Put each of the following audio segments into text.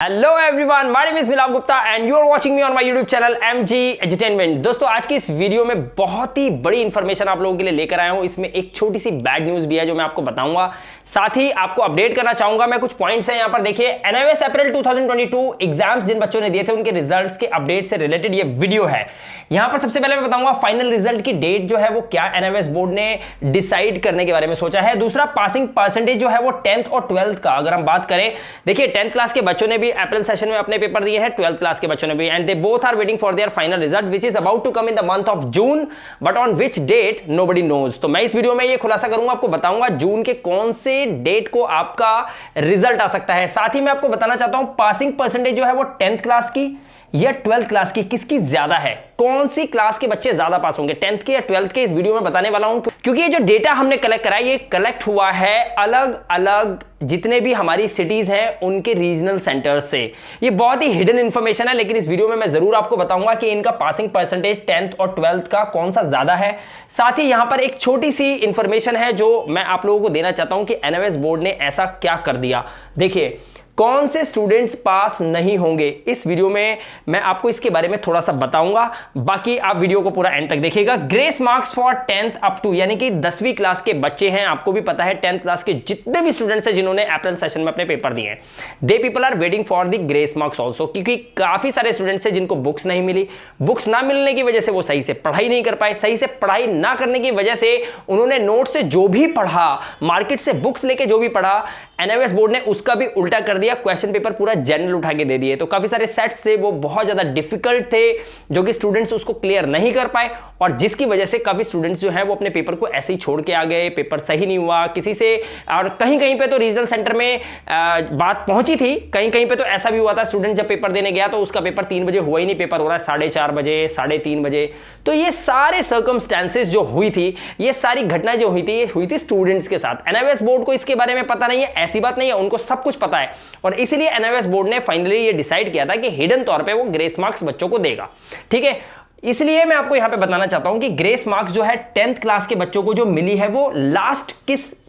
Hello everyone, my name is Milap Gupta and you are watching me on my YouTube channel MG entertainment. दोस्तों, आज की इस video में बहुत ही बड़ी इंफॉर्मेशन आप लोगों के लिए लेकर आया हूं। इसमें एक छोटी सी बैड न्यूज भी है जो मैं आपको बताऊंगा, साथ ही आपको अपडेट करना चाहूंगा। मैं कुछ पॉइंट्स हैं यहां पर देखिए। एनआईओएस अप्रैल 2022 एग्जाम्स जिन बच्चों ने दिए थे उनके रिजल्ट्स के अपडेट से रिलेटेड ये वीडियो है। यहां पर सबसे पहले मैं बताऊंगा फाइनल रिजल्ट की डेट जो है वो क्या एनआईओएस बोर्ड ने डिसाइड करने के बारे में सोचा है। दूसरा, पासिंग परसेंटेज जो है वो 10th और 12th का अगर हम बात करें, देखिए 10th क्लास के बच्चों ने भी अप्रैल सेशन में अपने पेपर दिए हैं, 12th क्लास के बच्चों ने भी, and they both are waiting for their final result which is about to come in the month of June, but on which date nobody knows. तो मैं इस वीडियो में ये खुलासा करूंगा, आपको बताऊंगा जून के कौन से डेट को आपका रिजल्ट आ सकता है। साथ ही मैं आपको बताना चाहता हूं पासिंग परसेंटेज जो है वो 10th क्लास की या 12th क्लास की किसकी ज्यादा है, कौन सी क्लास के बच्चे ज्यादा पास होंगे, 10th के या 12th के, इस वीडियो में बताने वाला हूं। क्योंकि ये जो डेटा हमने कलेक्ट करा है ये कलेक्ट हुआ है अलग अलग जितने भी हमारी सिटीज हैं उनके रीजनल सेंटर्स से। ये बहुत ही हिडन इंफॉर्मेशन है, लेकिन इस वीडियो में मैं जरूर आपको बताऊंगा कि इनका पासिंग परसेंटेज 10th और 12th का कौन सा ज्यादा है। साथ ही यहां पर एक छोटी सी इंफॉर्मेशन है जो मैं आप लोगों को देना चाहता हूं कि एनआईओएस बोर्ड ने ऐसा क्या कर दिया। देखिए, कौन से स्टूडेंट्स पास नहीं होंगे, इस वीडियो में मैं आपको इसके बारे में थोड़ा सा बताऊंगा। बाकी आप वीडियो को पूरा एंड तक देखिएगा। Grace marks for 10th up to, यानी कि 10वीं क्लास के बच्चे हैं, आपको भी पता है 10th क्लास के जितने भी स्टूडेंट्स हैं जिन्होंने अप्रैल सेशन में अपने पेपर दिए हैं, they people are waiting for the grace marks also. क्योंकि काफी सारे स्टूडेंट्स हैं जिनको बुक्स नहीं मिली, बुक्स ना मिलने की वजह से वो सही से पढ़ाई नहीं कर पाए, सही से पढ़ाई ना करने की वजह से उन्होंने नोट से जो भी पढ़ा, मार्केट से बुक्स लेके जो भी पढ़ा, एनआईओएस बोर्ड ने उसका भी उल्टा कर दिया, क्वेश्चन पेपर पूरा जनरल उठा के दे दिए। तो काफी सारे सेट्स थे वो बहुत ज्यादा डिफिकल्ट थे जो कि स्टूडेंट्स उसको क्लियर नहीं कर पाए, और जिसकी वजह से काफी स्टूडेंट्स जो हैं वो अपने पेपर को ऐसे ही छोड़ के आ गए, पेपर सही नहीं हुआ किसी से। और कहीं कहीं पे तो रीजनल सेंटर में बात पहुंची थी, कहीं कहीं पे तो ऐसा भी हुआ था स्टूडेंट जब पेपर देने गया तो उसका पेपर 3 बजे हुआ ही नहीं, पेपर हो रहा है 4:30 बजे, 3:30 बजे। तो ये सारे सर्कमस्टेंसेस जो हुई थी, ये सारी घटनाएं जो हुई थी, ये हुई थी स्टूडेंट्स के साथ। एनआईओएस बोर्ड को इसके बारे में पता नहीं है, ऐसी बात नहीं है, उनको सब कुछ पता है, और इसीलिए एनआईओएस बोर्ड ने फाइनली ये डिसाइड किया था कि हिडन तौर पे वो ग्रेस मार्क्स बच्चों को देगा। ठीक है, इसलिए मैं आपको यहां पे बताना चाहता हूं कि ग्रेस मार्क्स जो है 10th क्लास के बच्चों को जो मिली है वो लास्ट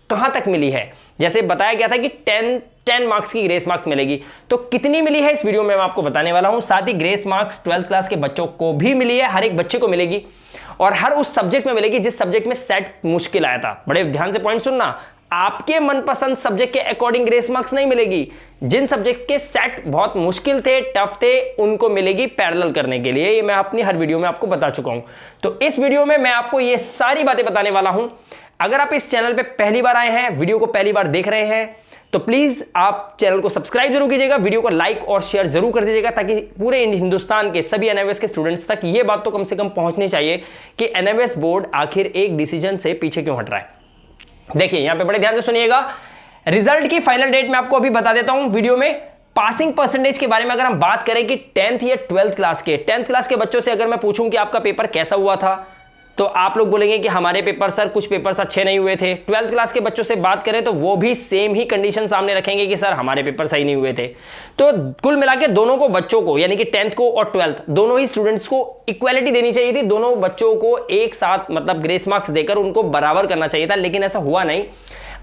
कहां तक मिली है। जैसे बताया गया था कि 10 मार्क्स की ग्रेस मार्क्स मिलेगी, तो कितनी मिली है इस वीडियो में मैं आपको बताने वाला हूं। साथ ही ग्रेस मार्क्स 12th क्लास के बच्चों को भी मिली है, हर एक बच्चे को मिलेगी, और हर उस सब्जेक्ट में मिलेगी जिस सब्जेक्ट में सेट मुश्किल आया था। बड़े ध्यान से पॉइंट सुनना, आपके मनपसंद सब्जेक्ट के अकॉर्डिंग ग्रेस मार्क्स नहीं मिलेगी, जिन सब्जेक्ट के सेट बहुत मुश्किल थे, टफ थे, उनको मिलेगी पैरेलल करने के लिए। ये मैं अपनी हर वीडियो में आपको बता चुका हूं। तो इस वीडियो में मैं आपको ये सारी बातें बताने वाला हूं। अगर आप इस चैनल पे पहली बार आए हैं, वीडियो को पहली बार देख रहे हैं, तो प्लीज आप चैनल को सब्सक्राइब जरूर कीजिएगा, वीडियो को लाइक और शेयर जरूर कर दीजिएगा, ताकि पूरे हिंदुस्तान के सभी एनआईओएस के स्टूडेंट्स तक ये बात तो कम से कम पहुंचनी चाहिए कि एनआईओएस बोर्ड आखिर एक डिसीजन से पीछे क्यों हट रहा है। देखिए, यहां पे बड़े ध्यान से सुनिएगा, रिजल्ट की फाइनल डेट मैं आपको अभी बता देता हूं वीडियो में। पासिंग परसेंटेज के बारे में अगर हम बात करें कि 10th या 12th क्लास के, 10th क्लास के बच्चों से अगर मैं पूछूं कि आपका पेपर कैसा हुआ था, तो आप लोग बोलेंगे कि हमारे पेपर सर, कुछ पेपर्स अच्छे नहीं हुए थे। 12th क्लास के बच्चों से बात करें तो वो भी सेम ही कंडीशन सामने रखेंगे कि सर हमारे पेपर सही नहीं हुए थे। तो कुल मिला के दोनों को बच्चों को, यानी कि 10th को और 12th दोनों ही स्टूडेंट्स को इक्वालिटी देनी चाहिए थी, दोनों बच्चों को एक साथ मतलब ग्रेस मार्क्स देकर उनको बराबर करना चाहिए था, लेकिन ऐसा हुआ नहीं।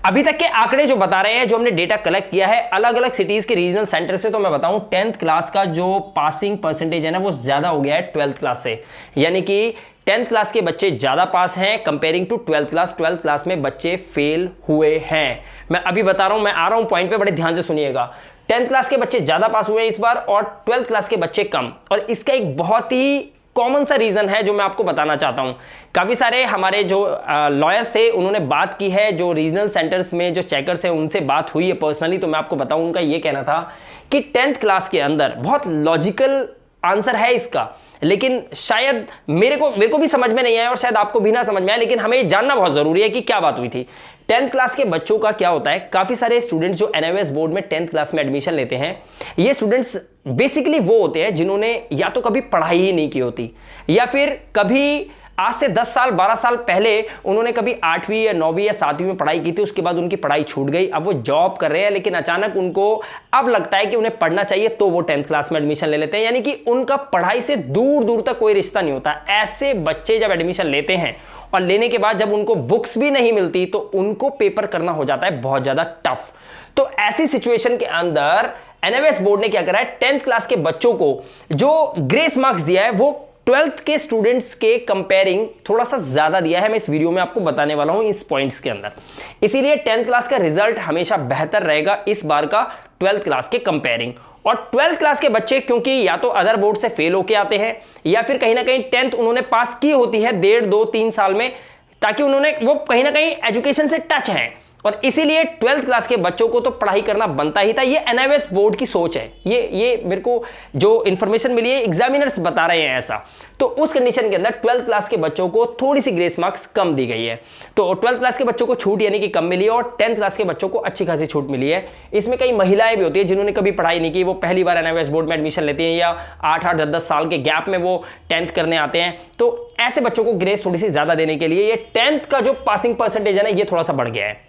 अभी तक के आंकड़े जो बता रहे हैं, जो हमने डेटा कलेक्ट किया है अलग अलग सिटीज के रीजनल सेंटर से, तो मैं बताऊं 10th क्लास का जो पासिंग परसेंटेज है ना वो ज्यादा हो गया है 12th क्लास से, यानी कि 10th क्लास के बच्चे ज्यादा पास हैं comparing to 12th class. 12th class में बच्चे फेल हुए हैं। मैं अभी बता रहा हूं, मैं आ रहा हूं पॉइंट पे, बड़े ध्यान से सुनिएगा। 10th क्लास के बच्चे ज्यादा पास हुए हैं इस बार, और 12th क्लास के बच्चे कम, और इसका एक बहुत ही कॉमन सा रीजन है जो मैं आपको बताना चाहता हूं। काफी सारे हमारे जो लॉयर्स थे उन्होंने बात की है, जो रीजनल सेंटर्स में जो चेकर्स हैं उनसे बात हुई है पर्सनली, तो मैं आपको बताऊं उनका ये कहना था कि 10th क्लास के अंदर बहुत लॉजिकल आंसर है इसका, लेकिन शायद मेरे को भी समझ में नहीं आया और शायद आपको भी ना समझ में आया, लेकिन हमें जानना बहुत जरूरी है कि क्या बात हुई थी। 10th क्लास के बच्चों का क्या होता है, काफी सारे स्टूडेंट्स जो एनआईओएस बोर्ड में 10th क्लास में एडमिशन लेते हैं, ये स्टूडेंट्स बेसिकली वो होते हैं जिन्होंने या तो कभी पढ़ाई ही नहीं की होती, या फिर कभी आज से 10 साल 12 साल पहले उन्होंने कभी 8वीं या 9वीं या 7वीं में पढ़ाई की थी, उसके बाद उनकी पढ़ाई छूट गई, अब वो जॉब कर रहे हैं, लेकिन अचानक उनको अब लगता है कि उन्हें पढ़ना चाहिए, तो वो 10th क्लास में एडमिशन ले लेते हैं, यानी कि उनका पढ़ाई से दूर दूर तक कोई रिश्ता नहीं होता। ऐसे बच्चे जब एडमिशन लेते हैं और लेने के बाद जब उनको बुक्स भी नहीं मिलती तो उनको पेपर करना हो जाता है बहुत ज्यादा टफ। तो ऐसी सिचुएशन के अंदर एनआईवीएस बोर्ड ने क्या करा है, 10th क्लास के बच्चों को जो ग्रेस मार्क्स दिया है वो 12th के स्टूडेंट्स के कंपेयरिंग थोड़ा सा ज्यादा दिया है। मैं इस वीडियो में आपको बताने वाला हूं इस पॉइंट्स के अंदर। इसीलिए 10th क्लास का रिजल्ट हमेशा बेहतर रहेगा इस बार का 12th क्लास के कंपेयरिंग। और 12th क्लास के बच्चे क्योंकि या तो अदर बोर्ड से फेल होके आते हैं या फिर कहीं ना कहीं 10th उन्होंने पास की होती है 1.5, 2, 3 साल में, ताकि उन्होंने वो कहीं ना कहीं एजुकेशन से टच है, और इसीलिए 12th क्लास के बच्चों को तो पढ़ाई करना बनता ही था। ये एनआईवीएस बोर्ड की सोच है, ये मेरे को जो इंफॉर्मेशन मिली है एग्जामिनर्स बता रहे हैं ऐसा। तो उस कंडीशन के अंदर 12th क्लास के बच्चों को थोड़ी सी ग्रेस मार्क्स कम दी गई है। तो 12th क्लास के बच्चों को छूट यानी कि कम मिली है और 10th क्लास के बच्चों को अच्छी खासी छूट मिली है। इसमें कई महिलाएं भी होती है जिन्होंने कभी पढ़ाई नहीं की, वो पहली बार एनआईवीएस बोर्ड में एडमिशन लेती हैं या 8-8, 10-10 साल के गैप में वो 10th करने आते हैं। तो ऐसे बच्चों को ग्रेस थोड़ी सी ज्यादा देने के लिए ये 10th का जो पासिंग परसेंटेज है ना, ये थोड़ा सा बढ़ गया है।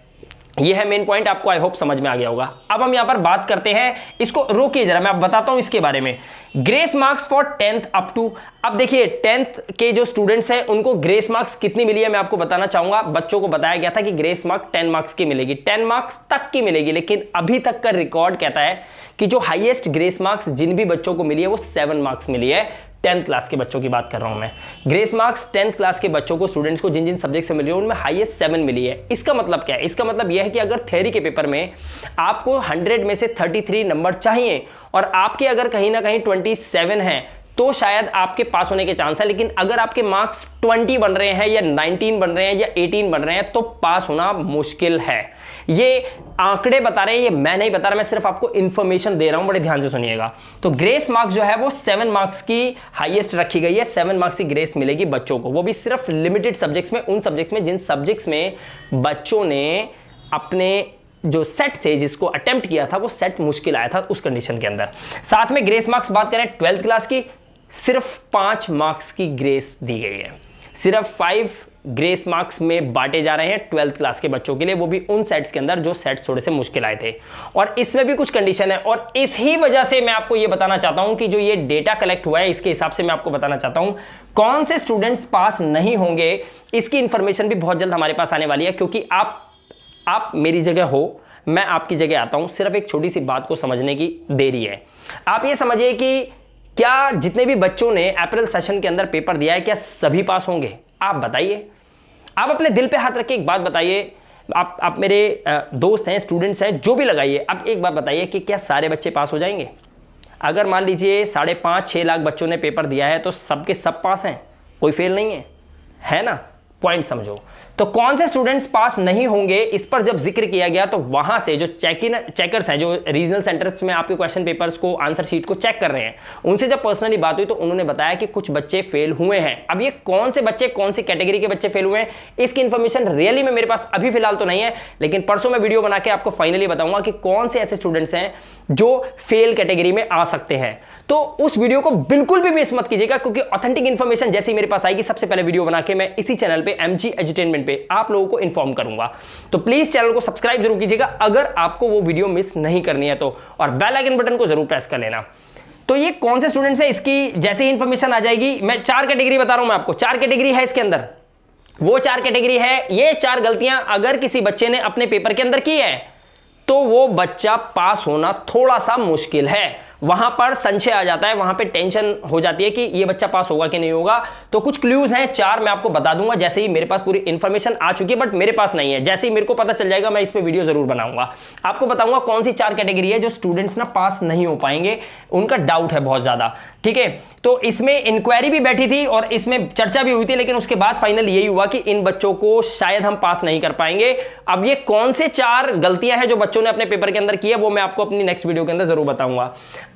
ये है मेन पॉइंट, आपको आई होप समझ में आ गया होगा। अब हम यहां पर बात करते हैं, इसको रोकिए जरा, मैं आप बताता हूं इसके बारे में। Grace marks for 10th up to, अब देखिए 10th के जो स्टूडेंट्स हैं उनको ग्रेस मार्क्स कितनी मिली है मैं आपको बताना चाहूंगा। बच्चों को बताया गया था कि ग्रेस मार्क 10 मार्क्स की मिलेगी, 10 मार्क्स तक की मिलेगी, लेकिन अभी तक का रिकॉर्ड कहता है कि जो हाईएस्ट ग्रेस मार्क्स जिन भी बच्चों को मिली है वो 7 मार्क्स मिली है। 10th क्लास के बच्चों की बात कर रहा हूं मैं। ग्रेस मार्क्स 10th क्लास के बच्चों को, स्टूडेंट्स को जिन जिन सब्जेक्ट से मिली है उनमें हाईएस्ट 7 मिली है। इसका मतलब क्या है? इसका मतलब यह है कि अगर थ्योरी के पेपर में आपको 100 में से 33 नंबर चाहिए और आपके अगर कहीं ना कहीं 27 हैं तो शायद आपके पास होने के चांस है, लेकिन अगर आपके मार्क्स 20 बन रहे हैं या 19 बन रहे हैं या 18 बन रहे हैं तो पास होना मुश्किल है। ये आंकड़े बता रहे हैं, ये मैं नहीं बता रहा, मैं सिर्फ आपको इंफॉर्मेशन दे रहा हूं, बड़े ध्यान से सुनिएगा। तो ग्रेस मार्क्स जो है वो 7 मार्क्स की हाईएस्ट रखी गई है, 7 मार्क्स की ग्रेस मिलेगी बच्चों को, वो भी सिर्फ लिमिटेड सब्जेक्ट्स में, उन सब्जेक्ट्स में जिन सब्जेक्ट्स में बच्चों ने अपने जो सेट थे जिसको अटेम्प्ट किया था वो सेट मुश्किल आया था उस कंडीशन के अंदर। साथ में ग्रेस मार्क्स बात करें 12th क्लास की, सिर्फ 5 मार्क्स की ग्रेस दी गई है, सिर्फ 5 ग्रेस मार्क्स में बांटे जा रहे हैं 12th क्लास के बच्चों के लिए, वो भी उन सेट्स के अंदर जो सेट्स थोड़े से मुश्किल आए थे। और इसमें भी कुछ कंडीशन है और इसी वजह से मैं आपको ये बताना चाहता हूं कि जो ये डेटा कलेक्ट हुआ है इसके हिसाब से मैं आपको बताना चाहता हूं कौन से स्टूडेंट्स पास नहीं होंगे। इसकी इंफॉर्मेशन भी बहुत जल्द हमारे पास आने वाली है, क्योंकि आप मेरी जगह हो, मैं आपकी जगह आता हूं, सिर्फ एक छोटी सी बात को समझने की देरी है। आप ये समझिए कि क्या जितने भी बच्चों ने अप्रैल सेशन के अंदर पेपर दिया है क्या सभी पास होंगे? आप बताइए, आप अपने दिल पे हाथ रख के एक बात बताइए। आप मेरे दोस्त हैं, स्टूडेंट्स हैं, जो भी लगाइए, आप एक बात बताइए कि क्या सारे बच्चे पास हो जाएंगे? अगर मान लीजिए 5.5-6 लाख बच्चों ने पेपर दिया है तो सबके सब पास हैं, कोई फेल नहीं है ना? पॉइंट समझो। तो कौन से स्टूडेंट्स पास नहीं होंगे इस पर जब जिक्र किया गया तो वहां से जो चेकर्स हैं, जो रीजनल सेंटर्स में आपके क्वेश्चन पेपर्स को, आंसर शीट को चेक कर रहे हैं, उनसे जब पर्सनली बात हुई तो उन्होंने बताया कि कुछ बच्चे फेल हुए हैं। अब ये कौन से बच्चे, कौन सी कैटेगरी के बच्चे फेल हुए हैं, इसकी इंफॉर्मेशन रियली में मेरे पास अभी फिलहाल तो नहीं है, लेकिन परसों मैं वीडियो बना के आपको फाइनली बताऊंगा कि कौन से ऐसे स्टूडेंट्स हैं जो फेल कैटेगरी में आ सकते हैं। तो उस वीडियो को बिल्कुल भी मिस मत कीजिएगा, क्योंकि ऑथेंटिक इंफॉर्मेशन जैसी मेरे पास आएगी सबसे पहले वीडियो बना के मैं इसी चैनल पे MG एजुटेनमेंट पे आप लोगों को इन्फॉर्म करूंगा। तो प्लीज चैनल को सब्सक्राइब जरूर कीजिएगा अगर आपको वो वीडियो मिस नहीं करनी है तो, और बेल आइकन बटन को जरूर प्रेस कर लेना। तो ये कौन से स्टूडेंट्स हैं, इसकी जैसे ही इंफॉर्मेशन आ जाएगी, मैं 4 कैटेगरी बता रहा हूं मैं आपको, 4 कैटेगरी है इसके अंदर। वो 4 कैटेगरी है, ये 4 गलतियां अगर किसी बच्चे ने अपने पेपर के अंदर की है तो वो बच्चा पास होना थोड़ा सा मुश्किल है, वहां पर संशय आ जाता है, वहां पे टेंशन हो जाती है कि ये बच्चा पास होगा कि नहीं होगा। तो कुछ क्लूज हैं 4, मैं आपको बता दूंगा जैसे ही मेरे पास पूरी इंफॉर्मेशन आ चुकी है, बट मेरे पास नहीं है, जैसे ही मेरे को पता चल जाएगा मैं इस पे वीडियो जरूर बनाऊंगा, आपको बताऊंगा कौन सी 4 कैटेगरी है जो स्टूडेंट्स ना पास नहीं हो पाएंगे, उनका डाउट है बहुत ज्यादा, ठीक है। तो इसमें इंक्वायरी भी बैठी थी और इसमें चर्चा भी हुई थी, लेकिन उसके बाद फाइनल यही हुआ कि इन बच्चों को शायद हम पास नहीं कर पाएंगे। अब ये कौन से 4 गलतियां हैं जो बच्चों ने अपने पेपर के अंदर की है वो मैं आपको अपनी नेक्स्ट वीडियो के अंदर जरूर बताऊंगा।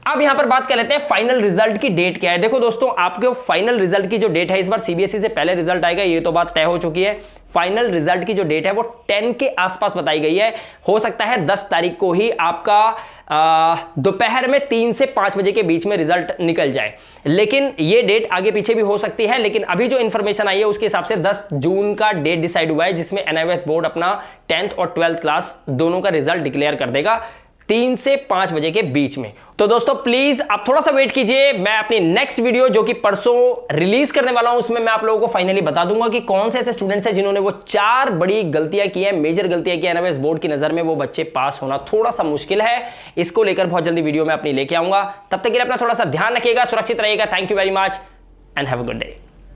अब यहां पर बात कर लेते हैं फाइनल रिजल्ट की डेट क्या है। देखो दोस्तों, आपके फाइनल रिजल्ट की जो डेट है, इस बार सीबीएसई से पहले रिजल्ट आएगा, ये तो बात तय हो चुकी है। फाइनल रिजल्ट की जो डेट है वो 10 के आसपास बताई गई है। हो सकता है 10 तारीख को ही आपका दोपहर में 3 से 5 बजे के बीच में रिजल्ट निकल जाए, लेकिन ये डेट आगे पीछे भी हो सकती है। लेकिन अभी जो इंफॉर्मेशन आई है उसके हिसाब से 10 जून का डेट डिसाइड हुआ है, जिसमें एनआईवीएस बोर्ड अपना 10th और 12th क्लास दोनों का रिजल्ट डिक्लेयर कर देगा। 3 से 5 बजे के बीच में। तो दोस्तों प्लीज आप थोड़ा सा वेट कीजिए, मैं अपनी नेक्स्ट वीडियो जो कि परसों रिलीज करने वाला हूं उसमें मैं आप लोगों को फाइनली बता दूंगा कि कौन से ऐसे स्टूडेंट्स हैं जिन्होंने वो 4 बड़ी गलतियां की है, मेजर गलतियां की है एनआईवीएस बोर्ड की नजर में, वो बच्चे पास होना थोड़ा सा मुश्किल है। इसको लेकर बहुत जल्दी वीडियो में अपनी लेके आऊंगा। तब तक के लिए अपना थोड़ा सा ध्यान रखिएगा, सुरक्षित रहिएगा। Thank you very much and have a good day.